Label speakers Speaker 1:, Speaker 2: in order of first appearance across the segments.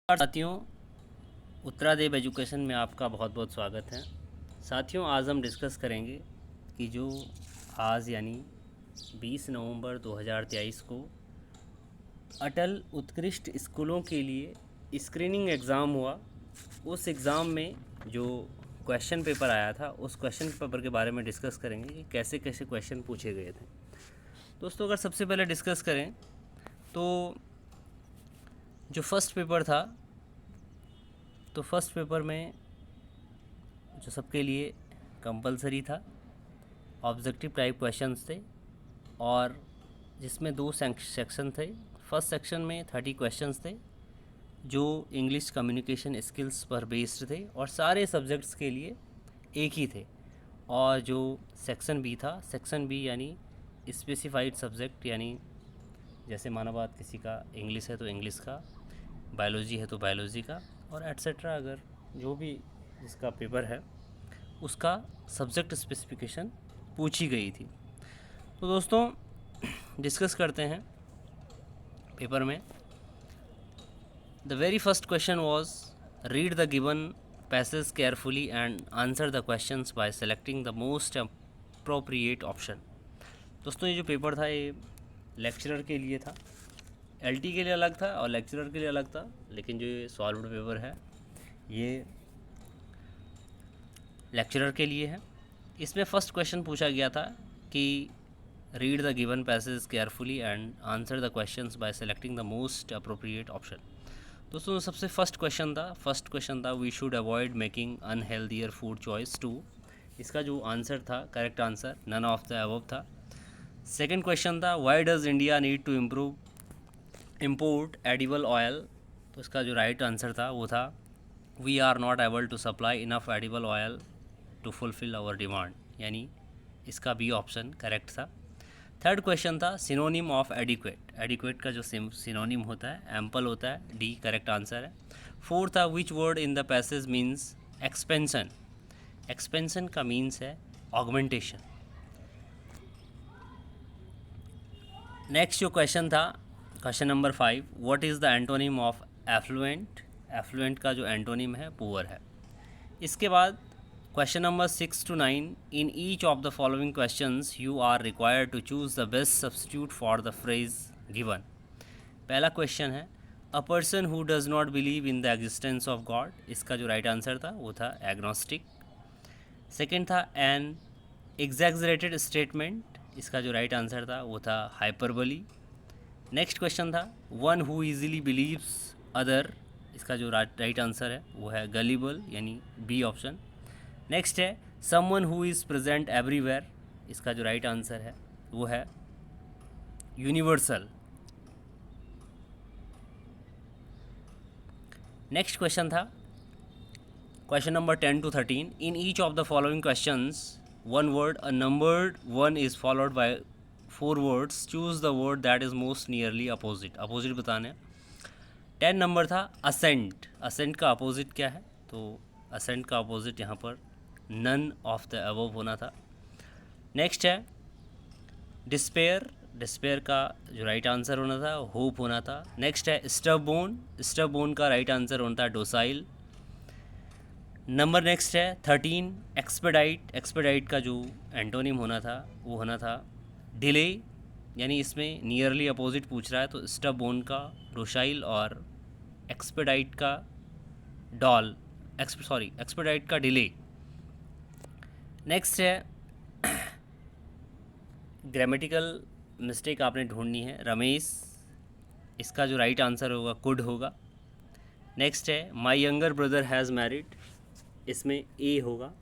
Speaker 1: साथियों, उत्तरादेव एजुकेशन में आपका बहुत बहुत स्वागत है। साथियों, आज हम डिस्कस करेंगे कि जो आज यानी 20 नवंबर 2023 को अटल उत्कृष्ट स्कूलों के लिए स्क्रीनिंग एग्ज़ाम हुआ, उस एग्ज़ाम में जो क्वेश्चन पेपर आया था उस क्वेश्चन पेपर के बारे में डिस्कस करेंगे कि कैसे कैसे क्वेश्चन पूछे गए थे। दोस्तों, अगर सबसे पहले डिस्कस करें तो जो फर्स्ट पेपर था, तो फर्स्ट पेपर में जो सबके लिए कंपलसरी था, ऑब्जेक्टिव टाइप क्वेश्चंस थे और जिसमें 2 सेक्शन थे। फर्स्ट सेक्शन में 30 क्वेश्चंस थे जो इंग्लिश कम्युनिकेशन स्किल्स पर बेस्ड थे और सारे सब्जेक्ट्स के लिए एक ही थे। और जो सेक्शन बी था, सेक्शन बी यानी स्पेसिफाइड सब्जेक्ट, यानी जैसे माना बात किसी का इंग्लिश है तो इंग्लिश का, बायोलॉजी है तो बायोलॉजी का और एट्सेट्रा, अगर जो भी जिसका पेपर है उसका सब्जेक्ट स्पेसिफिकेशन पूछी गई थी। तो दोस्तों, डिस्कस करते हैं पेपर में। The very first question was read the given passage carefully and answer the questions by selecting the most appropriate option. दोस्तों, ये जो पेपर था ये लेक्चरर के लिए था, एलटी के लिए अलग था और लेक्चरर के लिए अलग था, लेकिन जो ये सॉल्व्ड पेपर है ये लेक्चरर के लिए है। इसमें फर्स्ट क्वेश्चन पूछा गया था कि read the given passage carefully and answer the questions by selecting the most appropriate option. दोस्तों, सबसे फर्स्ट क्वेश्चन था we should avoid making unhealthier food choice to. इसका जो आंसर था, correct answer none of the above था। Second question था why does India need to import edible oil. तो इसका जो राइट आंसर था वो था we are not able to supply enough edible oil to fulfil our demand, यानी इसका बी ऑप्शन करेक्ट था। थर्ड क्वेश्चन था सिनोनिम ऑफ एडिक्वेट। एडिक्वेट का जो सिनोनिम होता है एम्पल होता है, डी करेक्ट आंसर है। फोर्थ था which word in the passage means expansion. Expansion का मीन्स है ऑगमेंटेशन। नेक्स्ट जो क्वेश्चन था, question number 5, what is the antonym of affluent. Affluent का जो एंटोनिम है पुअर है। इसके बाद question number 6 to 9, in each of the following questions you are required to choose the best substitute for the phrase given. पहला question है a person who does not believe in the existence of God. इसका जो right answer था वो था agnostic. Second था an exaggerated statement. इसका जो राइट आंसर था वो था हाइपरबली। नेक्स्ट क्वेश्चन था one who easily believes other. इसका जो राइट आंसर है वो है गलीबल, यानी बी ऑप्शन। नेक्स्ट है someone who is present everywhere. इसका जो राइट आंसर है वो है यूनिवर्सल। नेक्स्ट क्वेश्चन था question number 10 to 13, in each of the following questions one word a numbered one is followed by 4 words, choose the word that is most nearly opposite. Opposite बताने। 10 number था ascent. Ascent का opposite क्या है, तो ascent का opposite यहाँ पर none of the above होना था। नेक्स्ट है डिस्पेयर। डिस्पेयर का जो राइट आंसर होना था होप होना था। नेक्स्ट है स्टबोन। स्टबोन का राइट आंसर होना था डोसाइल। नंबर नेक्स्ट है 13 एक्सपेडाइट। एक्सपेडाइट का जो एंटोनिम होना था वो होना था डिले, यानी इसमें नियरली अपोजिट पूछ रहा है, तो स्टबोन का डोसाइल और एक्सपेडाइट का एक्सपेडाइट का डिले। नेक्स्ट है ग्रामेटिकल मिस्टेक आपने ढूंढनी है, रमेश। इसका जो राइट आंसर होगा कुड होगा। नेक्स्ट है my younger brother has married. इसमें ए होगा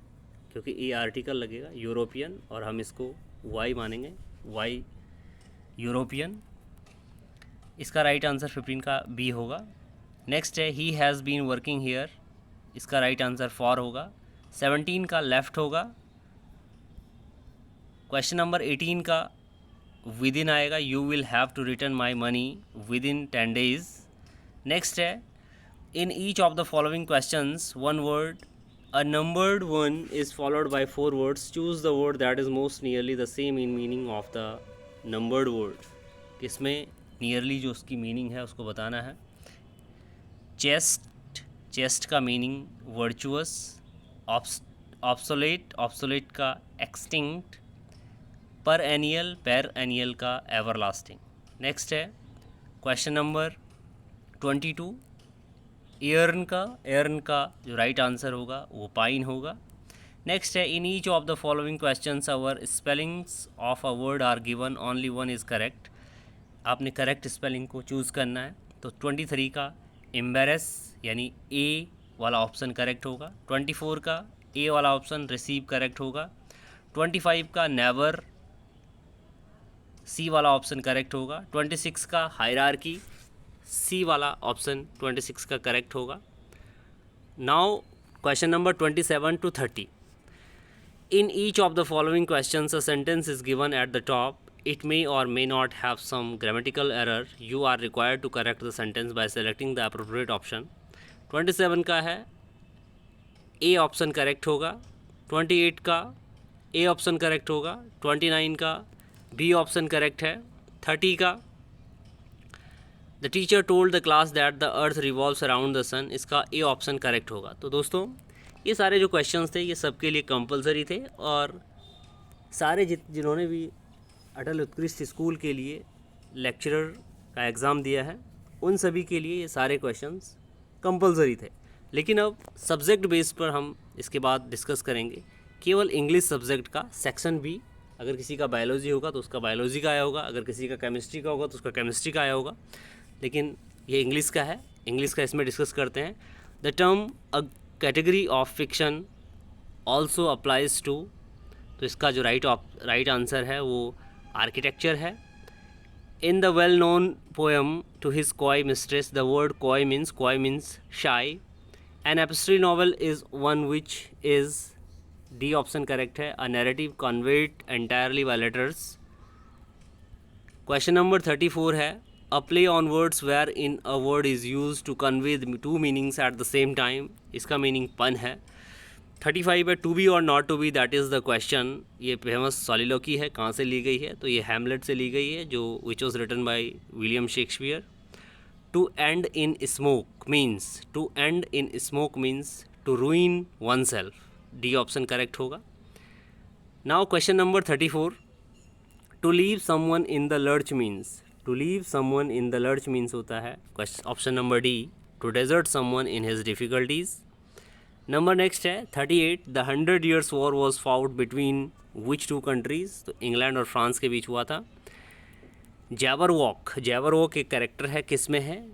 Speaker 1: क्योंकि ए आर्टिकल लगेगा, यूरोपियन, और हम इसको वाई मानेंगे, वाई यूरोपियन। इसका राइट आंसर 15 का बी होगा। नेक्स्ट है he has been working here. इसका राइट आंसर 4 होगा। 17 का लेफ़्ट होगा। क्वेश्चन नंबर 18 का विद इन आएगा, you will have to return my money within 10 days। Next है in each of the following questions one word a numbered one is followed by 4 words, choose the word that is most nearly the same in meaning of the numbered word. इसमें nearly जो उसकी meaning है उसको बताना है। Chaste, chaste का meaning virtuous. Obsolete, obsolete का extinct. Perennial का एवरलास्टिंग। नेक्स्ट है क्वेश्चन नंबर 22। एयर्न का जो राइट आंसर होगा वो पाइन होगा। नेक्स्ट है in each of the following questions our spellings of a word are given, only one is correct. आपने करेक्ट स्पेलिंग को चूज़ करना है। तो 23 का एम्बेरस यानी ए वाला ऑप्शन करेक्ट होगा। 24 का ए वाला ऑप्शन रिसीव करेक्ट होगा। 25 का नेवर, सी वाला ऑप्शन करेक्ट होगा। 26 का हायरार्की, सी वाला ऑप्शन 26 का करेक्ट होगा। Now question number 27 to 30। In each of the following questions, a sentence is given at the top. It may or may not have some grammatical error. You are required to correct the sentence by selecting the appropriate option. 27 का है A option correct होगा। 28 का A option correct होगा। 29 का B option correct है। 30 का the teacher told the class that the earth revolves around the sun, इसका A option correct होगा। तो दोस्तों ये सारे जो क्वेश्चंस थे ये सबके लिए कंपलसरी थे और सारे जिन्होंने भी अटल उत्कृष्ट स्कूल के लिए लेक्चरर का एग्ज़ाम दिया है उन सभी के लिए ये सारे क्वेश्चंस कंपलसरी थे। लेकिन अब सब्जेक्ट बेस पर हम इसके बाद डिस्कस करेंगे केवल इंग्लिश सब्जेक्ट का सेक्शन भी। अगर किसी का बायोलॉजी होगा तो उसका बायोलॉजी का आया होगा, अगर किसी का केमिस्ट्री का होगा तो उसका केमिस्ट्री का आया होगा, लेकिन ये इंग्लिश का है। इंग्लिश का इसमें डिस्कस करते हैं। The term a category of fiction also applies to, तो इसका जो राइट आंसर है वो आर्किटेक्चर है। In the well known poem to his coy mistress, the word coy means shy. An epistolary novel is one which is, D option correct है, a narrative conveyed entirely by letters. Question number 34 है a play on words where in a word is use to convey two meanings at the same time, इसका meaning pun है। 35 है to be or not to be, that is the question. ये famous soliloquy है, कहाँ से ली गई है? तो ये हैमलेट से ली गई है, जो which was written by William Shakespeare. To end in smoke means to ruin oneself, D option correct होगा। Now question number 34। To leave someone in the lurch means होता है option number D, to desert someone in his difficulties. Number next है 38। The 100 Years War was fought between which two countries, तो England और France के बीच हुआ था। जैबरवॉक एक कैरेक्टर है, किस में है?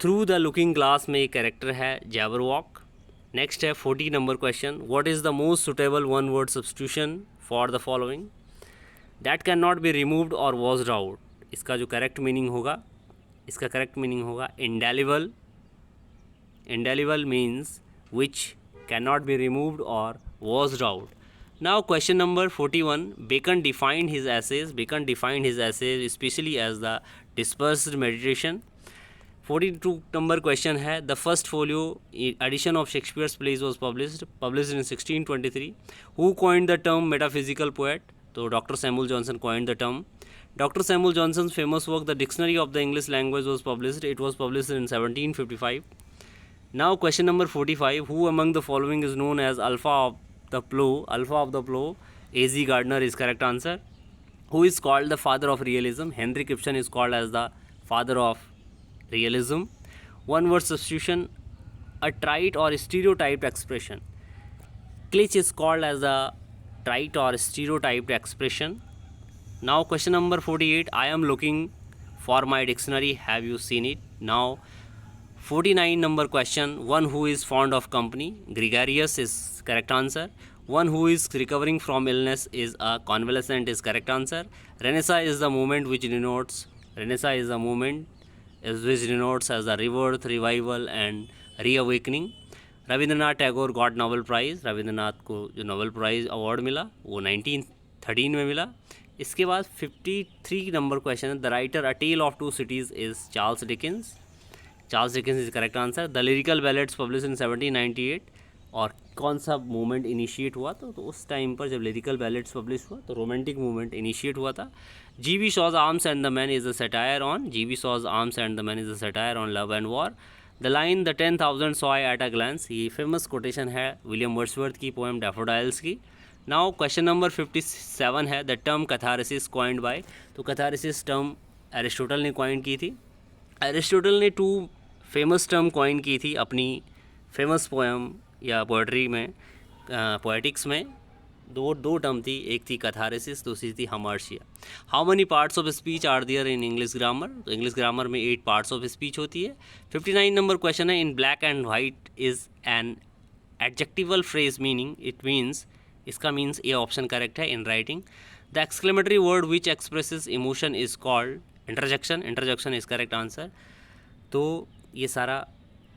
Speaker 1: थ्रू द लुकिंग ग्लास में एक कैरेक्टर है जैबरवॉक। नेक्स्ट है 40 number question. What is the most suitable one word substitution for the following? That can not be removed or washed out, इसका जो करेक्ट मीनिंग होगा indelible. Indelible means which can not be removed or washed out. Now question number 41। Bacon defined his essays specially as the dispersed meditation. 42 number question है the first folio edition of Shakespeare's plays was published in 1623। Who coined the term metaphysical poet? तो doctor Samuel Johnson coined the term. Doctor Samuel Johnson's famous work the dictionary of the English language was published in 1755। Now question number 45। Who among the following is known as alpha of the plough? A.Z. Gardner is correct answer. Who is called the father of realism? Henrik Ibsen is called as the father of realism. One word substitution, a trite or stereotyped expression. Glitch is called as a trite or stereotyped expression. Now question number 48. I am looking for my dictionary. Have you seen it? Now 49 number question. One who is fond of company. Gregarious is correct answer. One who is recovering from illness is a convalescent is correct answer. Renaissance is the movement which denotes as the rebirth, revival and reawakening. Rabindranath Tagore got Nobel prize, Rabindranath को जो Nobel prize award मिला वो 1913 में मिला। इसके बाद 53 number question है the writer a tale of two cities is Charles Dickens is correct answer. The lyrical ballads publish in 1798 और कौन सा मूवमेंट इनिशिएट हुआ तो उस टाइम पर जब लिरिकल बैलेट्स पब्लिश हुआ तो रोमांटिक मूवमेंट इनिशिएट हुआ था। G.V. Shaw's Arms and the Men is a satire on G.V. Shaw's Arms and the Men is a satire on love and war. The line the 10,000 saw at a glance, ये famous quotation है William Wordsworth की poem डैफोडाइल्स की। Now question number 57 है, the term catharsis coined by, तो catharsis term Aristotle ने coin की थी। Aristotle ने 2 फेमस टर्म कॉइन की थी अपनी फेमस पोएम या पोएट्री में, पोएटिक्स में। दो टर्म थी, एक थी कैथारसिस, दूसरी थी hamartia. How many parts of speech are there in English grammar, तो इंग्लिश ग्रामर में 8 पार्ट्स ऑफ स्पीच होती है। 59 नंबर क्वेश्चन है, in black and white is an adjectival phrase meaning, it means, इसका मीन्स ये option correct है in writing. The exclamatory word which expresses emotion is called interjection, interjection is correct answer. तो ये सारा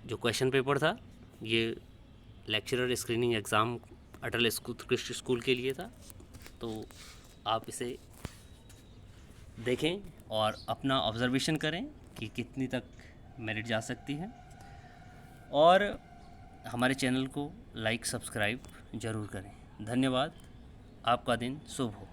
Speaker 1: जो question paper था ये lecturer screening exam अटल उत्कृष्ट स्कूल के लिए था, तो आप इसे देखें और अपना ऑब्जर्वेशन करें कि कितनी तक मेरिट जा सकती है, और हमारे चैनल को लाइक सब्सक्राइब ज़रूर करें। धन्यवाद, आपका दिन शुभ हो।